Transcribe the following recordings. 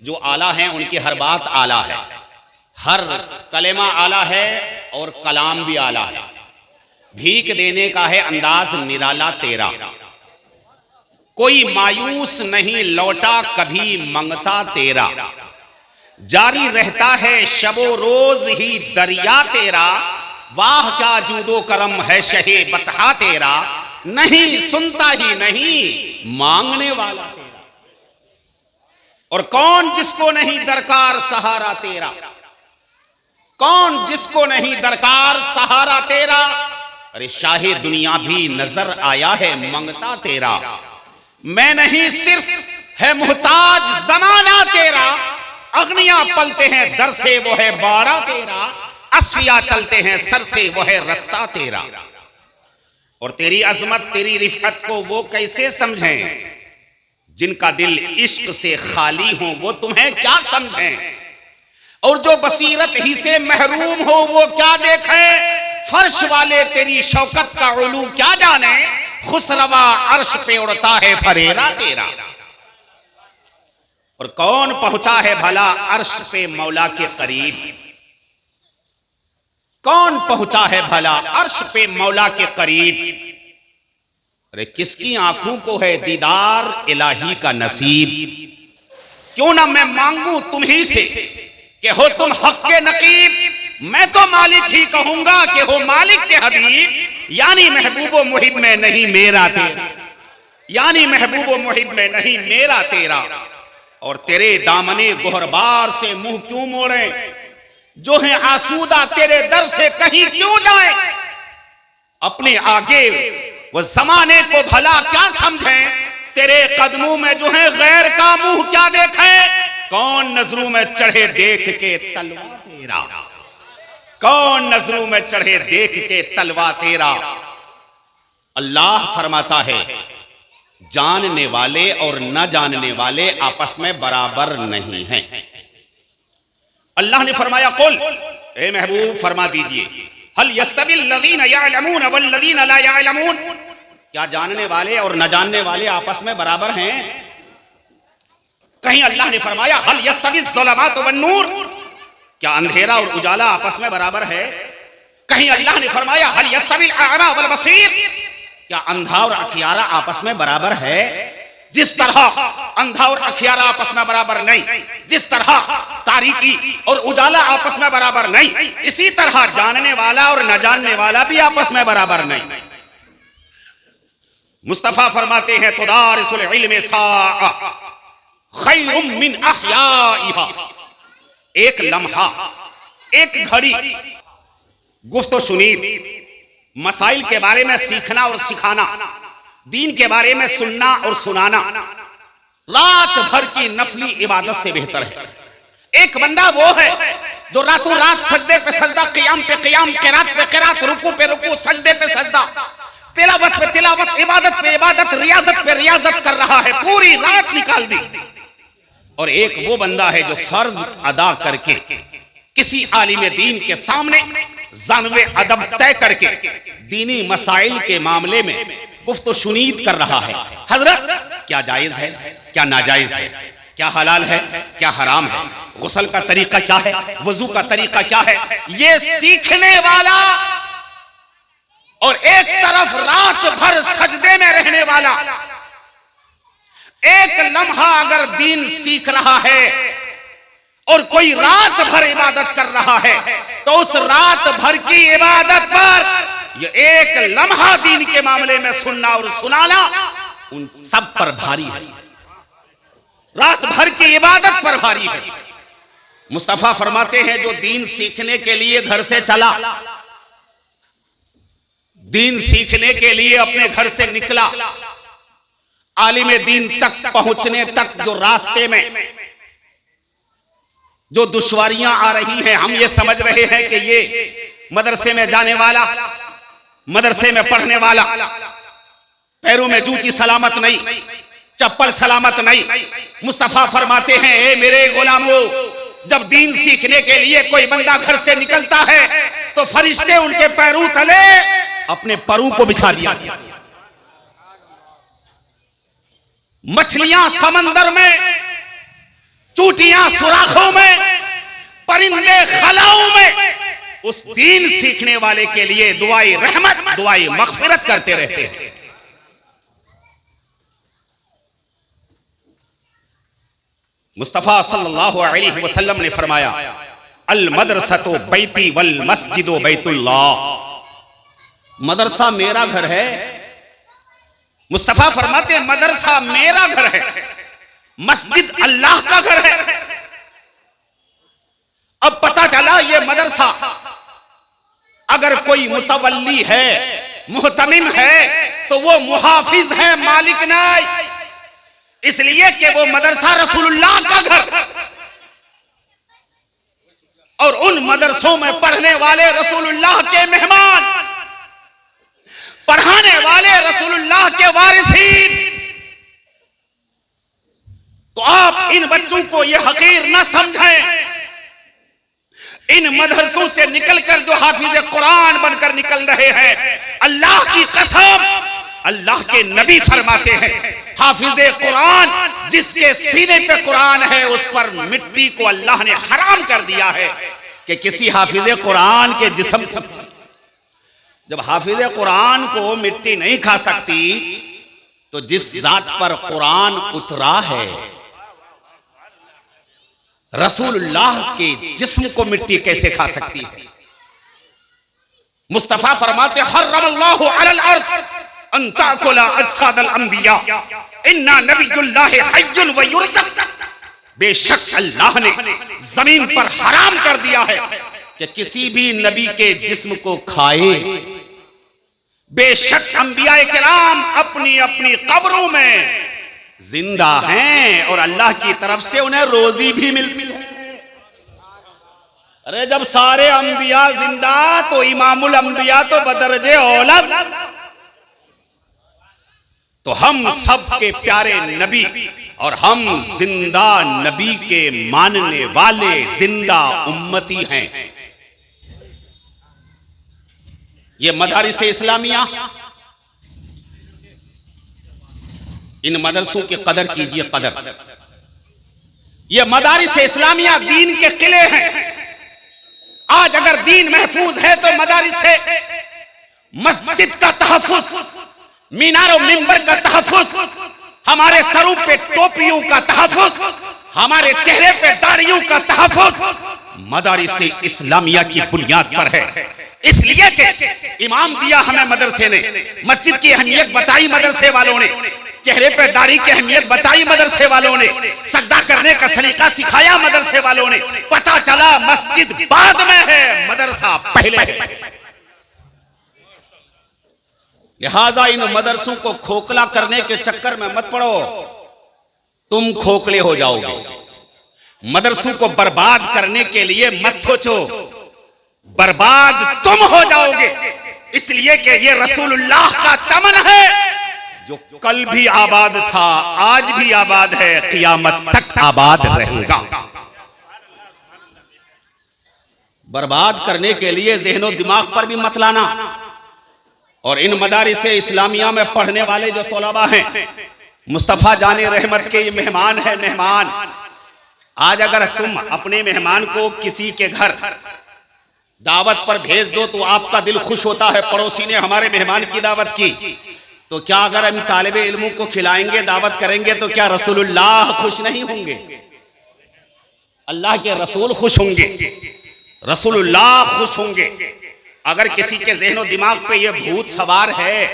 जो आला हैं उनकी हर बात आला है, हर कलेमा आला है और कलाम भी आला है। भीख देने का है अंदाज निराला तेरा, कोई मायूस नहीं लौटा कभी मंगता तेरा। जारी रहता है शबो रोज ही दरिया तेरा, वाह क्या जूदो करम है शहे बतहा तेरा। नहीं सुनता ही नहीं मांगने वाला तेरा, और कौन जिसको नहीं दरकार सहारा तेरा, कौन जिसको नहीं दरकार सहारा तेरा। अरे शाहे दुनिया भी नजर आया है मंगता तेरा। मैं नहीं सिर्फ है मुहताज जमाना तेरा, अग्निया पलते हैं दर से वो है बाड़ा तेरा, असफिया चलते हैं सर से वो है रास्ता तेरा। और तेरी अजमत तेरी रिफत को वो कैसे समझें, जिनका दिल इश्क से खाली हो वो तुम्हें क्या समझें। और जो बसीरत ही से महरूम हो वो क्या देखें, फर्श वाले तेरी शौकत का उलू क्या जाने। खुसरवा अर्श पे उड़ता है फरेरा तेरा, और कौन पहुंचा है भला अर्श पे मौला के करीब, कौन पहुंचा है भला अर्श पे मौला के करीब। अरे किसकी आंखों को है दीदार इलाही का नसीब। क्यों ना मैं मांगू तुम ही से कि हो तुम हक के नकीब, मैं तो मालिक ही कहूंगा कि हो मालिक के हबीब। यानी महबूबो मुहिब में नहीं मेरा तेरा, यानी महबूबो मुहिब में नहीं मेरा तेरा। और तेरे दामने गोहरबार से मुंह क्यों मोड़े, जो है आसूदा तेरे दर से कहीं क्यों जाए। अपने आगे वो जमाने को भला क्या समझें, तेरे कदमों में जो है गैर का मुंह क्या देखें। कौन नजरों में चढ़े देख के तलवा तेरा, कौन नजरों में चढ़े देख के तलवा तेरा। अल्लाह फरमाता है जानने वाले और न जानने वाले आपस में बराबर नहीं हैं। अल्लाह ने फरमाया कुल, ए महबूब फरमा दीजिए, हल यस्तविल लज़ीना यअलमून वल्लज़ीना ला यअलमून, क्या जानने वाले और न जानने वाले आपस में बराबर हैं। कहीं अल्लाह ने फरमाया हल यस्तविल ज़ुलमात वन्नूर, क्या अंधेरा और उजाला आपस में बराबर है। कहीं अल्लाह ने फरमाया हल यस्तविल अअमा वल बसीर, क्या अंधा और अखियारा आपस में बराबर है। जिस तरह अंधा और अखियारा आपस में बराबर नहीं, जिस तरह तारीकी और उजाला आपस में बराबर नहीं, इसी तरह जानने वाला और न जानने वाला भी आपस में बराबर नहीं। मुस्तफा फरमाते हैं तुदारिसुल इल्म साअ खैरुम मिन अहयाइहा, एक लम्हा एक घड़ी गुफ्तो सुनीद मसाइल के बारे में सीखना और सिखाना, दीन के बारे में सुनना और सुनाना, रात भर की नफली इबादत से बेहतर है। एक बंदा वो है जो रातों रात सजदे पे सजदा, क़ियाम पे क़ियाम, क़िरात पे क़िरात, रुकू पे रुकू, सजदे पे सजदा, तिलावत पे तिलावत, इबादत पे इबादत, रियाजत पे रियाजत कर रहा है, पूरी रात निकाल दी। और एक वो बंदा है जो फर्ज अदा करके किसी आलिम दीन के सामने जानवे अदब तय करके दीनी मसाइल के मामले में गुफ्तो शुनीद कर रहा है। हजरत क्या जायज है, क्या नाजायज है, क्या हलाल है, क्या हराम है, गुस्ल का तरीका क्या है, वजू का तरीका क्या है, ये सीखने वाला और एक तरफ रात भर सजदे में रहने वाला, एक लम्हा अगर दीन सीख रहा है और कोई रात भर इबादत कर रहा है, तो उस रात भर की इबादत पर ये एक लम्हा दीन के मामले में सुनना और सुनाना उन सब पर भारी है, रात भर की इबादत पर भारी है। मुस्तफा फरमाते हैं जो दीन सीखने के लिए घर से चला, दीन सीखने के लिए अपने घर से निकला, आलिम दीन तक पहुंचने तक जो रास्ते में जो दुश्वारियां आ रही हैं, हम ये समझ रहे हैं कि ये मदरसे में जाने वाला, मदरसे में पढ़ने वाला, पैरों में जूती सलामत नहीं, चप्पल सलामत नहीं। मुस्तफा फरमाते हैं ए मेरे गुलामों, जब दीन सीखने के लिए कोई बंदा घर से निकलता है तो फरिश्ते उनके पैरों तले अपने परों को बिछा दिया। मछलियां समंदर में चूटियां सुराखों में, परिंदे खलाओं में उस दीन सीखने वाले के लिए दुआई रहमत, दुआई मगफिरत करते रहते हैं। मुस्तफा सल्लल्लाहु अलैहि वसल्लम ने फरमाया, अल मदरसतो बैती वल मस्जिदो बैतुल्लाह। मदरसा मेरा घर है। मुस्तफा फरमाते मदरसा मेरा घर है, मस्जिद अल्लाह का घर है। अब पता चला ये मदरसा अगर कोई मुतवल्ली है, मुहतमिम है, तो वो मुहाफिज है, मालिक नहीं। इसलिए कि वो मदरसा रसूलुल्लाह का घर, और उन मदरसों में पढ़ने वाले रसूलुल्लाह के मेहमान, पढ़ाने वाले रसूलुल्लाह के वारिसीन। तो आप इन बच्चों को यह हकीर न समझें। इन मदरसों से निकलकर जो हाफिज कुरान बनकर निकल रहे हैं, अल्लाह की कसम, अल्लाह के नबी फरमाते हैं, हाफिज कुरान जिसके सीने पे कुरान है उस पर मिट्टी को अल्लाह ने हराम कर दिया है कि किसी हाफिज कुरान के जिस्म को, जब हाफिज कुरान को मिट्टी नहीं खा सकती तो जिस जात पर कुरान उतरा है, रसूलुल्लाह के जिस्म को मिट्टी कैसे खा सकती है। मुस्तफा फरमाते हर्रमल्लाहु अलल अर्द अन ताकुला अजसादल अंबिया इन्ना नबियुल्लाह हय्युन व युरज़क़। बेशक अल्लाह ने जमीन पर हराम कर दिया है कि किसी भी नबी के जिस्म को खाए। बेशक अंबिया किराम अपनी अपनी कब्रों में जिंदा हैं और अल्लाह की तरफ से उन्हें रोजी भी मिलती है। अरे जब सारे अंबिया जिंदा तो इमामुल अंबिया तो बदरजे औलद। तो हम सब के प्यारे नबी और हम जिंदा नबी के मानने वाले जिंदा उम्मती हैं। ये मदारिस इस्लामिया, इन मदरसों की कदर कीजिए, कदर। ये मदारिस इस्लामिया दीन के किले हैं। आज अगर दीन महफूज है तो मदारिस से मस्जिद का तहफ़्फ़ुज़, मीनारों मिंबर का तहफ़्फ़ुज़, हमारे सरों पे टोपियों का तहफ़्फ़ुज़, हमारे चेहरे पे दाढ़ियों का तहफ़्फ़ुज़ मदारिस इस्लामिया की बुनियाद पर है। इसलिए कि इमाम दिया हमें मदरसे ने, मस्जिद की अहमियत बताई मदरसे वालों ने, चेहरे पे दाढ़ी की अहमियत बताई मदरसे वालों ने, सजदा करने का सलीका सिखाया मदरसे वालों ने। पता चला मस्जिद बाद में है, मदरसा पहले है। लिहाजा इन मदरसों को खोखला करने के चक्कर में मत पड़ो, तुम खोखले हो जाओगे। मदरसों को बर्बाद करने के लिए मत सोचो, बर्बाद तुम हो जाओगे। इसलिए कि ये रसूलुल्लाह का चमन है जो कल भी आबाद था, आज भी आबाद है, क़यामत तक आबाद रहेगा। बर्बाद करने के लिए ज़हनो दिमाग पर भी मत लाना। और इन मदारिस इस्लामिया में पढ़ने वाले जो तलबा हैं, मुस्तफ़ा जाने रहमत के ये मेहमान है, मेहमान। आज अगर तुम अपने मेहमान को किसी के घर दावत पर भेज दो तो आपका दिल खुश होता है, पड़ोसी ने हमारे मेहमान की दावत की। तो क्या अगर हम तालिबे इल्मों को खिलाएंगे, दावत करेंगे, तो क्या रसूलुल्लाह खुश नहीं होंगे? अल्लाह के रसूल खुश होंगे, रसूलुल्लाह खुश होंगे। अगर किसी के ज़हन दिमाग पे ये भूत सवार है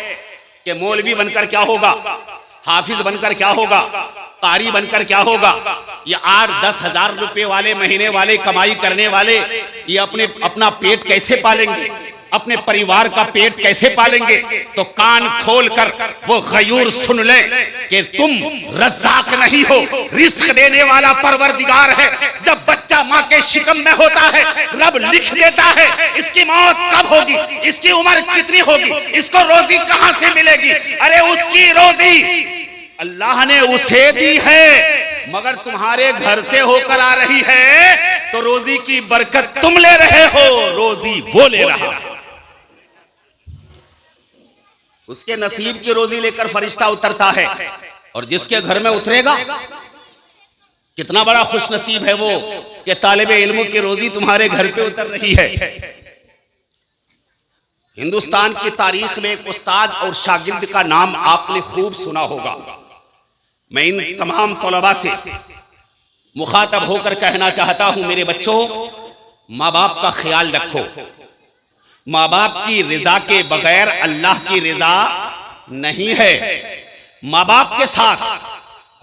कि मौलवी बनकर क्या होगा, हाफिज बनकर क्या होगा, कारी बनकर क्या होगा, ये 8-10 हजार रुपए वाले महीने वाले कमाई करने वाले ये अपना पेट कैसे पालेंगे, अपने परिवार का पेट कैसे पालेंगे? तो कान खोलकर वो गयूर सुन ले कि तुम रज़्ज़ाक नहीं हो, रिस्क देने वाला परवरदिगार है। जब बच्चा माँ के शिकम में होता है, रब लिख देता है इसकी मौत कब होगी, इसकी उम्र कितनी होगी, इसको रोजी कहां से मिलेगी। अरे उसकी रोजी अल्लाह ने उसे दी है, मगर तुम्हारे घर से होकर आ रही है, तो रोजी की बरकत तुम ले रहे हो, रोजी वो ले रहा है। उसके नसीब की रोजी लेकर फरिश्ता उतरता है, और जिसके घर में उतरेगा कितना बड़ा खुश नसीब है वो कि तालिबे इल्मों की रोजी तुम्हारे घर पे उतर रही है। हिंदुस्तान की तारीख में एक उस्ताद और शागिर्द का नाम आपने खूब सुना होगा। मैं इन तमाम तलबा से मुखातब होकर कहना चाहता हूं, मेरे बच्चों, माँ बाप का ख्याल रखो। माँ बाप की रिजा के बगैर अल्लाह की रिजा नहीं है। माँ बाप के साथ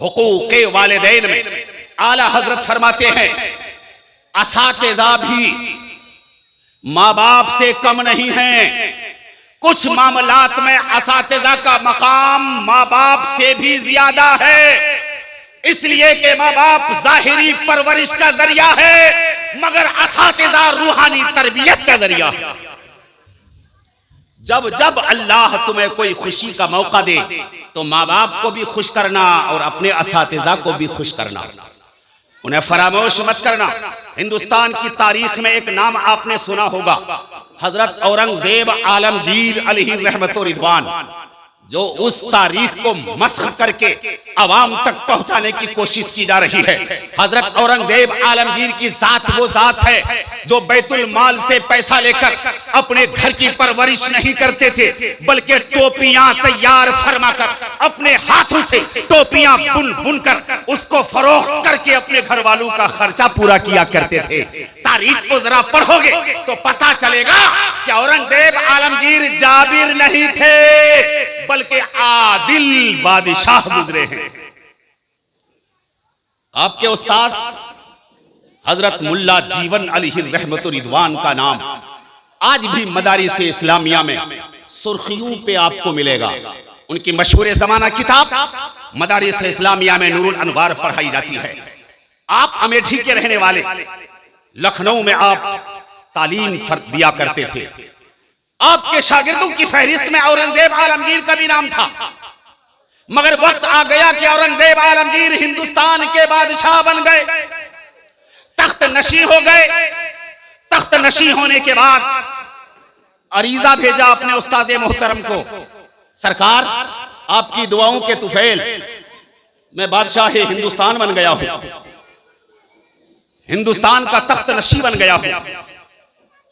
हुकूक़े वालिदैन में आला हजरत फरमाते हैं, असातिज़ा भी माँ बाप से कम नहीं है। कुछ मामलात में असातिज़ा का मकाम माँ बाप से भी ज्यादा है, इसलिए कि माँ बाप जाहिरी परवरिश का जरिया है, मगर असातिज़ा रूहानी तरबियत का जरिया है। जब जब अल्लाह तुम्हें कोई खुशी का मौका दे तो माँ बाप को भी खुश करना और अपने असातिज़ा को भी खुश करना, उन्हें फरामोश मत करना। हिंदुस्तान की तारीख में एक नाम आपने सुना होगा, हजरत औरंगजेब आलमगीर अलैहि रहमत व रिदवान, जो उस तारीख को मस्ख करके अवाम तक पहुंचाने की कोशिश की जा रही है। हजरत औरंगजेब आलमगीर की जात वो जात है जो बैतुल माल से पैसा लेकर अपने घर की परवरिश नहीं करते थे, बल्कि टोपियां तैयार फरमाकर अपने हाथों से टोपियां बुन बुन कर उसको फरोख्त करके अपने घर वालों का खर्चा पूरा किया करते थे। तारीख को जरा पढ़ोगे तो पता चलेगा कि औरंगजेब आलमगीर जाबिर नहीं थे, बल्कि आदिल बादशाह गुजरे हैं। आपके उस्ताद हजरत मुल्ला जीवन अलैहि रहमत व रिदवान का नाम आज भी मदारिस इस्लामिया में सुर्खियों पे आपको मिलेगा। उनकी मशहूर जमाना किताब मदारिस इस्लामिया में नूरुल अनवार पढ़ाई जाती है। आप अमेठी के रहने वाले, लखनऊ में आप तालीम दिया करते थे। आपके शागिर्दों की फहरिस्त में औरंगजेब आलमगीर का भी नाम था, मगर वक्त आ गया कि औरंगजेब आलमगीर हिंदुस्तान के बादशाह बन गए, तख्त नशी हो गए। तख्त नशी होने के बाद अरीजा भेजा अपने उस्ताद मोहतरम को, सरकार आपकी दुआओं के तुफैल मैं बादशाह हिंदुस्तान बन गया हूं, हिंदुस्तान का तख्त नशी बन गया हूं।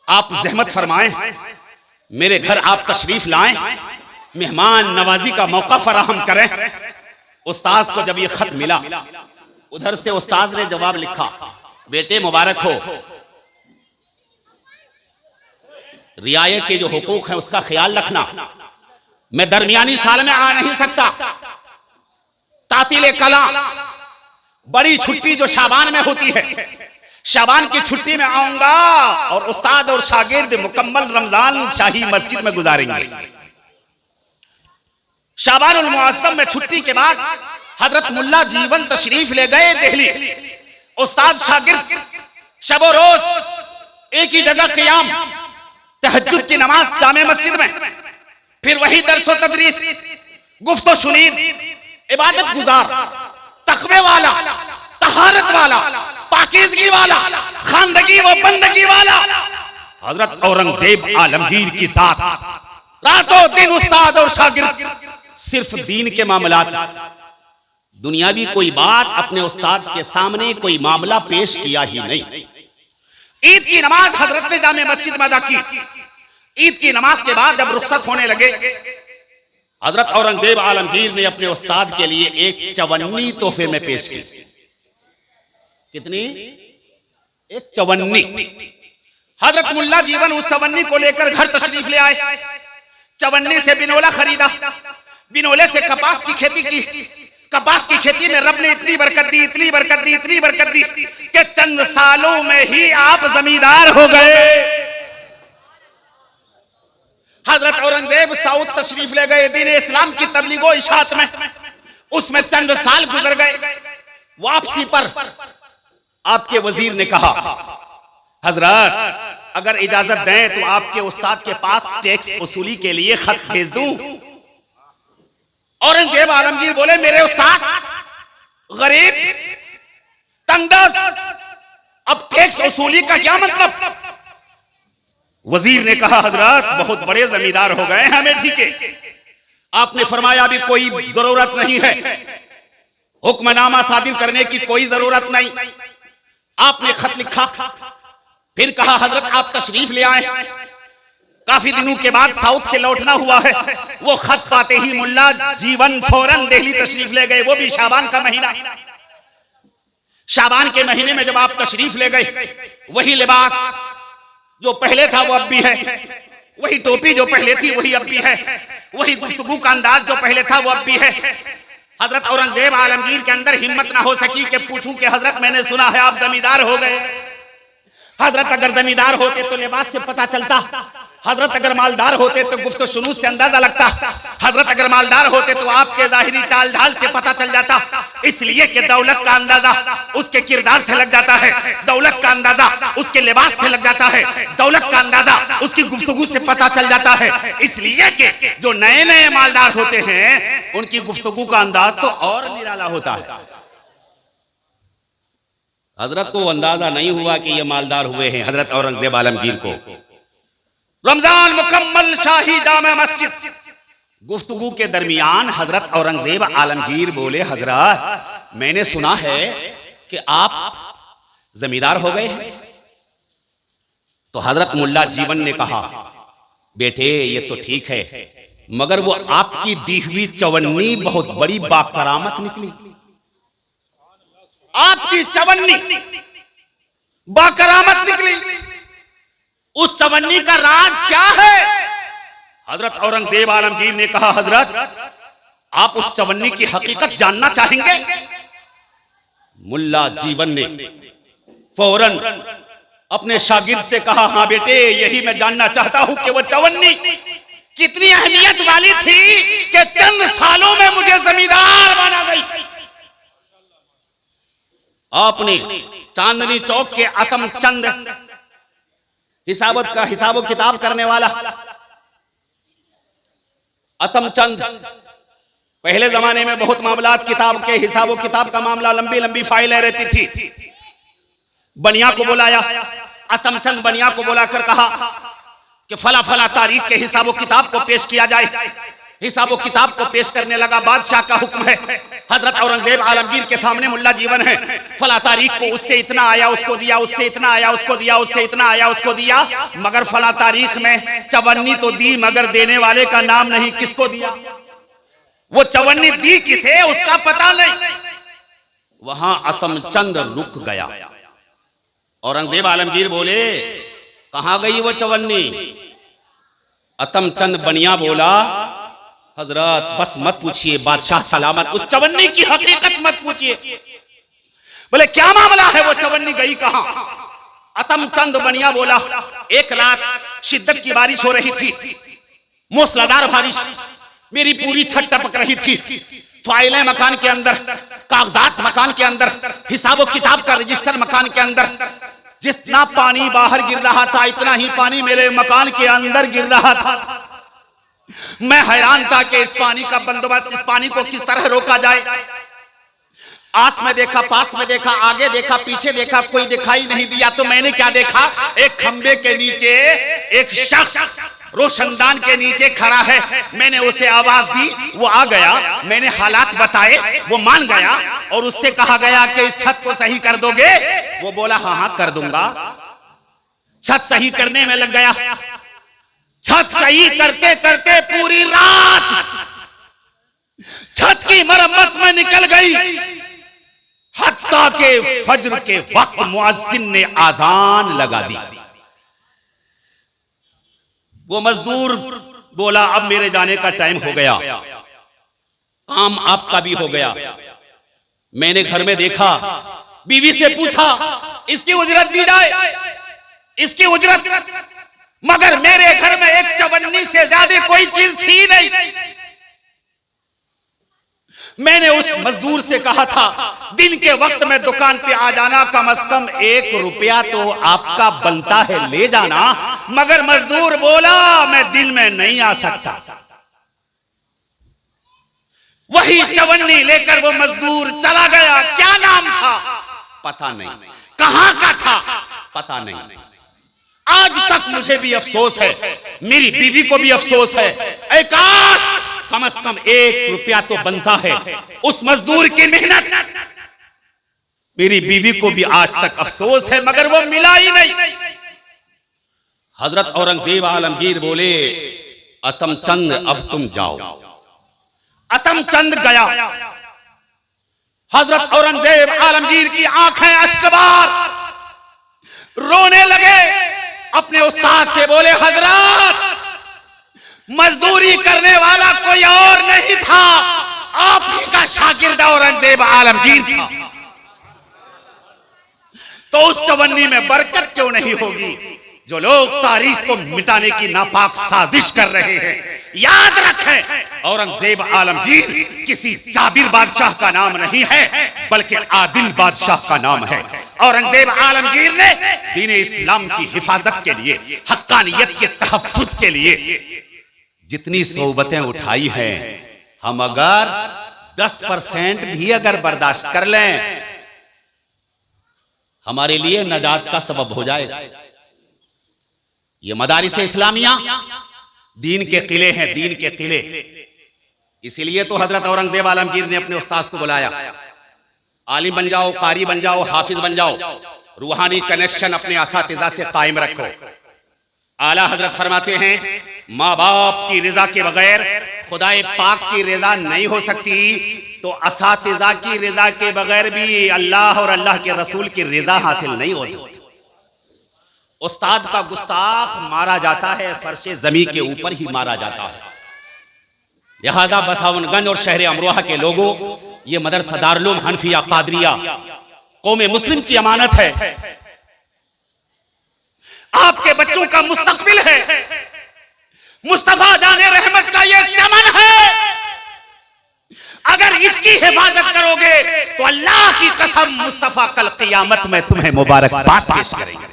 आप जहमत फरमाएं, मेरे घर आप तशरीफ लाएं, मेहमान नवाजी का मौका फराहम करें। उस्ताद को जब ये खत मिला, उधर से उस्ताद ने जवाब लिखा, बेटे मुबारक हो, रियायत के जो हुकूक हैं उसका ख्याल रखना। मैं दरमियानी साल में आ नहीं सकता, तातीले कला बड़ी छुट्टी जो शाबान में होती है, शाबान की छुट्टी में आऊंगा और उस्ताद और शागिर्द मुकम्मल रमजान शाही मस्जिद में गुजारेंगे। शाबानुल मुअज़्ज़म में छुट्टी के बाद हजरत मुल्ला जीवन तशरीफ ले गए दिल्ली। उस्ताद शागिर्द शबो रोज एक ही जगह क़ियाम, तहज्जुद की नमाज जामे मस्जिद में, फिर वही दर्सो तदरीस, गुफ्तो शुनीद, इबादत गुजार, तक़वे वाला, तहारत वाला, पाकीज़गी वाला, खानदगी व बंदगी वाला हजरत औरंगजेब आलमगीर की साथ रातों दिन उस्ताद और शागिर्द सिर्फ दीन के मामलात, दुनियावी कोई बात अपने उस्ताद के सामने कोई मामला पेश किया ही नहीं। ईद की नमाज हजरत ने जामे मस्जिद में अदा की। ईद की नमाज के बाद जब रुखसत होने लगे, हजरत औरंगजेब आलमगीर ने अपने उस्ताद के लिए एक चवन्नी तोहफे में पेश की। कितनी? एक चवन्नी। हजरत मुल्ला जीवन उस चवन्नी को लेकर घर तशरीफ ले आए। चवन्नी से बिनोला खरीदा, बिनोले से कपास की खेती की। कपास की खेती में रब ने इतनी बरकत दी, इतनी बरकत दी, इतनी बरकत दी कि चंद सालों में ही आप जमींदार हो गए। हजरत औरंगजेब साउथ तशरीफ ले गए दीन इस्लाम की तबलीगो इशाअत में, उसमें चंद साल गुजर गए। वापसी पर आपके वजीर ने कहा, हजरत अगर इजाजत दें तो आपके उस्ताद के पास टैक्स वसूली के लिए खत भेज दूं। औरंगजेब आलमगीर बोले, मेरे उस्ताद गरीब तंगदस्त, अब टैक्स वसूली का क्या मतलब? वजीर ने कहा, हजरत बहुत बड़े जमींदार हो गए हैं अमेठी के। आपने फरमाया अभी कोई जरूरत नहीं है। हुक्मनामा सादिर करने की कोई जरूरत नहीं। आपने खत लिखा, फिर कहा हजरत आप तशरीफ ले आए। काफी दिनों के बाद साउथ से लौटना हुआ है। वो खत पाते ही मुल्ला जीवन फौरन दिल्ली तशरीफ ले गए, वो भी शाबान का महीना। शाबान के महीने में जब आप तशरीफ ले गए, वही लिबास जो पहले था वो अब भी है, वही टोपी जो पहले थी वही अब भी है, वही गुफ्तगू का अंदाज जो पहले था वो अब भी है। हजरत औरंगजेब आलमगीर के अंदर हिम्मत ना हो सकी कि पूछूं कि हजरत मैंने सुना है आप जमींदार हो गए। हजरत अगर जमींदार होते तो लिबास से पता चलता, हजरत अगर मालदार होते तो गुफ्त शुनूस से अंदाजा लगता, हजरत अगर मालदार होते तो आपके जाहिरी चाल ढाल से पता चल जाता। इसलिए कि दौलत का अंदाजा उसके किरदार से लग जाता है, दौलत का अंदाजा उसके लिबास से लग जाता है, दौलत का अंदाजा उसकी गुफ्तगू से पता चल जाता है। इसलिए कि जो नए नए मालदार होते हैं उनकी गुफ्तगू का अंदाज तो और निराला होता है। हजरत को अंदाजा नहीं हुआ कि ये मालदार हुए हैं हजरत औरंगजेब आलमगीर को। रमजान मुकम्मल शाही जामा मस्जिद, गुफ्तगू के दरमियान हजरत औरंगजेब आलमगीर बोले, हजरत मैंने सुना है कि आप जमींदार हो गए हैं। तो हजरत मुल्ला जीवन ने कहा, बेटे ये तो ठीक है, मगर वो आपकी दी हुई चवन्नी बहुत बड़ी बाकरामत निकली। आपकी चवन्नी बाकरामत निकली, उस चवन्नी का राज क्या है? हजरत औरंगजेब आलमगीर ने कहा, हजरत आप उस चवन्नी की हकीकत जानना चाहेंगे? मुल्ला जीवन ने फौरन अपने शागिर्द से कहा, हां बेटे यही मैं जानना चाहता हूं कि वो चवन्नी कितनी अहमियत वाली थी कि चंद सालों में मुझे जमींदार बना गई। आपने चांदनी चौक के अतम चंद हिसाबो किताब करने वाला अतम चंद, पहले जमाने में बहुत मामलात किताब के हिसाबो किताब का मामला लंबी लंबी फाइलें रहती थी। बनिया को बुलाया, अतम चंद बनिया को बुलाकर कहा कि फला फला तारीख के हिसाबो किताब को पेश किया जाए। हिसाबो किताब को पेश करने लगा, बादशाह का हुक्म है, हजरत औरंगजेब आलमगीर के सामने मुल्ला जीवन है, फला तारीख को उससे इतना आया उसको दिया, उससे इतना आया उसको दिया, उससे इतना आया उसको दिया, मगर फला तारीख में चवन्नी तो दी मगर देने वाले का नाम नहीं, किसको दिया? वो चवन्नी दी किसे उसका पता नहीं। वहां अतम चंद रुक गया। औरंगजेब आलमगीर बोले, कहां गई वो चवन्नी? अतम चंद बनिया बोला, हजरत बस मत पूछिए, बादशाह सलामत, उस चवन्नी की हकीकत मत पूछिए। बोले क्या मामला है, वो चवन्नी गई कहां? अतम चंद बनिया बोला, एक रात शिद्दत की बारिश हो रही थी, मूसलाधार बारिश, मेरी पूरी छत टपक रही थी, फाइलें मकान के अंदर, कागजात मकान के अंदर, हिसाबो किताब का रजिस्टर मकान के अंदर, जितना पानी बाहर गिर रहा था इतना ही पानी मेरे मकान के अंदर गिर रहा था। मैं हैरान था कि इस पानी का बंदोबस्त, इस पानी को किस तरह रोका जाए। आस में देखा, पास में देखा, आगे देखा, पीछे देखा, कोई दिखाई नहीं दिया। तो मैंने क्या देखा, एक खंबे के नीचे एक शख्स रोशनदान के नीचे खड़ा है। मैंने उसे आवाज दी, वो आ गया, मैंने हालात बताए, वो मान गया और उससे कहा गया कि इस छत को सही कर दोगे? वो बोला हाँ हाँ कर दूंगा। छत सही करने में लग गया। छत सही करते करते पूरी रात छत की मरम्मत में निकल गई, हत्ता के फज्र के वक्त मुअज्जिन ने आजान लगा दी। वो मजदूर बोला अब मेरे जाने का टाइम हो गया, काम आपका भी हो गया। मैंने घर में देखा, बीवी से पूछा इसकी उजरत दी जाए, इसकी उजरत, मगर मेरे घर में एक चवन्नी से ज्यादा कोई चीज थी नहीं। मैंने उस मजदूर से कहा था दिन के वक्त में दुकान पे आ जाना, कम से कम 1 रुपया तो आपका बनता है, ले जाना। मगर मजदूर बोला मैं दिन में नहीं आ सकता। वही चवन्नी लेकर वो मजदूर चला गया। क्या नाम था पता नहीं, कहां का था पता नहीं। आज तक मुझे भी अफसोस है, मेरी बीवी को भी अफसोस है। ऐ कम से कम 1 रुपया तो बनता है। उस मजदूर की मेहनत, मेरी बीवी को भी आज तक अफसोस है, मगर वो मिला ही नहीं। हजरत औरंगजेब आलमगीर बोले, अतम चंद अब तुम जाओ। अतम चंद गया। हजरत औरंगजेब आलमगीर की आंखें अश्कबार, रोने लगे। अपने उस्ताद से बोले, हजरत मजदूरी करने वाला कोई और नहीं था, आप ही का शागिर्द औरंगजेब आलमगीर था। तो उस चवन्नी में बरकत क्यों नहीं होगी? जो लोग तारीख को मिटाने की नापाक साजिश कर रहे हैं, याद रखें, औरंगजेब आलमगीर किसी जाबिर बादशाह का नाम नहीं है, बल्कि आदिल बादशाह का नाम है। औरंगजेब आलमगीर ने दीन इस्लाम की हिफाजत के लिए, हक्कानियत के तहफ्फुज के लिए जितनी सोबतें उठाई हैं, हम अगर 10% भी अगर बर्दाश्त कर लें, हमारे लिए नजात का सबब हो जाएगा। ये मदारिस इस्लामिया दीन के किले हैं, दीन के किले। इसीलिए तो हजरत औरंगजेब आलमगीर ने अपने उस्ताद को बुलाया, आलिम बन जाओ, कारी बन जाओ, हाफिज बन जाओ, रूहानी कनेक्शन अपने असातिज़ा से कायम रखो। आला हजरत फरमाते हैं, माँ बाप की रिजा के बगैर खुदाए पाक की रिजा नहीं हो सकती, तो असातिज़ा की रिजा के बगैर भी अल्लाह और अल्लाह के रसूल की रिजा हासिल नहीं हो सकती। उस्ताद का गुस्ताख मारा जाता है, फर्शे जमी के ऊपर ही मारा जाता है। लिहाजा बसावनगंज और शहर अमरोहा के लोगों, ये मदरसा दारुल हनफिया कादरिया कौमे मुस्लिम की अमानत है, आपके बच्चों का मुस्तकबिल है, मुस्तफा जाने रहमत का ये चमन है। अगर इसकी हिफाजत करोगे तो अल्लाह की कसम मुस्तफा कल क़ियामत में तुम्हें मुबारकबाद पेश करेंगे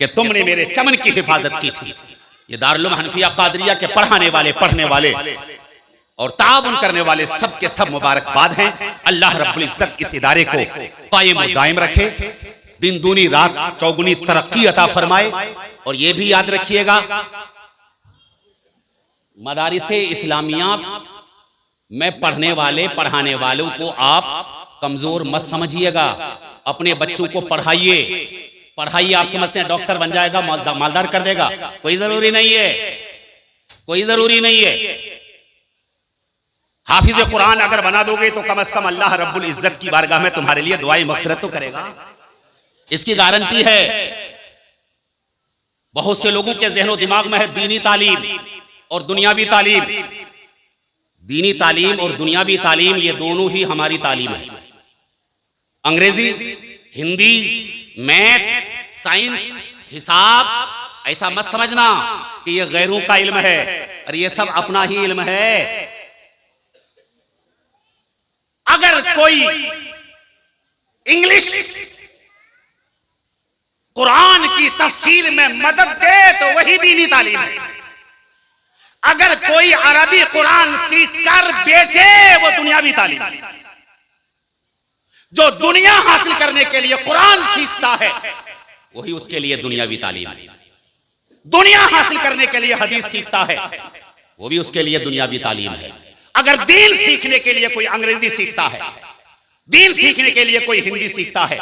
कि तुमने मेरे चमन की हिफाजत की थी। ये दारुल हनफिया कादरिया के पढ़ाने वाले, पढ़ने वाले और ताउन करने वाले सब के सब मुबारकबाद हैं। अल्लाह रब्बुल इज्जत इस इदारे को कायम और दायम रखे, दिन दूनी रात चौगुनी तरक्की अता फरमाए। और ये भी याद रखिएगा, मदारिसे इस्लामिया में पढ़ने वाले, पढ़ाने वालों को आप कमजोर मत समझिएगा। अपने बच्चों को पढ़ाइए, पढ़ाइए। आप समझते हैं डॉक्टर बन जाएगा, मालदार कर देगा, कोई जरूरी नहीं है, कोई जरूरी नहीं है। हाफिज कुरान अगर बना दोगे तो कम से कम अल्लाह रब्बुल इज्जत की बारगाह में तुम्हारे लिए दुआई मगफिरत तो करेगा, इसकी गारंटी है। बहुत से लोगों के ज़हन दिमाग में है दीनी तालीम और दुनियावी तालीम। दीनी तालीम और दुनियावी तालीम ये दोनों ही हमारी तालीम है। अंग्रेजी, हिंदी, मैथ, साइंस, हिसाब ऐसा मत समझना कि ये गैरों का इल्म है और ये सब अपना ही इल्म है। अगर कोई इंग्लिश कुरान की तफसीर में मदद दे तो वही दीनी तालीम है। अगर कोई अरबी कुरान सीख कर बेचे वो दुनियावी तालीम है। जो दुनिया हासिल करने के लिए कुरान सीखता है वही उसके लिए दुनियावी तालीम है। दुनिया हासिल करने के लिए हदीस सीखता है वो भी उसके लिए दुनियावी तालीम है। अगर दीन सीखने के लिए कोई अंग्रेजी सीखता है, दीन सीखने के लिए कोई हिंदी सीखता है,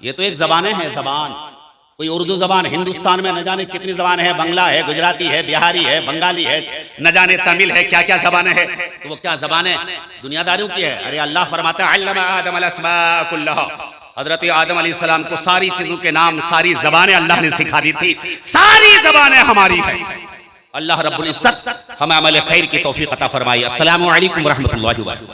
ये तो एक जबानें हैं, जबान। कोई उर्दू जबान, हिंदुस्तान में न जाने कितनी जबानें हैं, बंगला है, गुजराती है, बिहारी है, बंगाली है, न जाने तमिल है, क्या क्या जबानें हैं। तो वो क्या जबानें दुनियादारियों की है? अरे अल्लाह फरमाता है अल्लमा आदम अल अस्मा कुल्लहा, हजरत आदम अलैहिस्सलाम को सारी चीजों के नाम, सारी जबानें अल्लाह ने सिखा दी थी। सारी जबानें हमारी है। अल्लाह रब्बुल इज्जत हमें अमल खैर की तौफीक अता फरमाई। अस्सलामु अलैकुम व रहमतुल्लाहि व बरकातहू।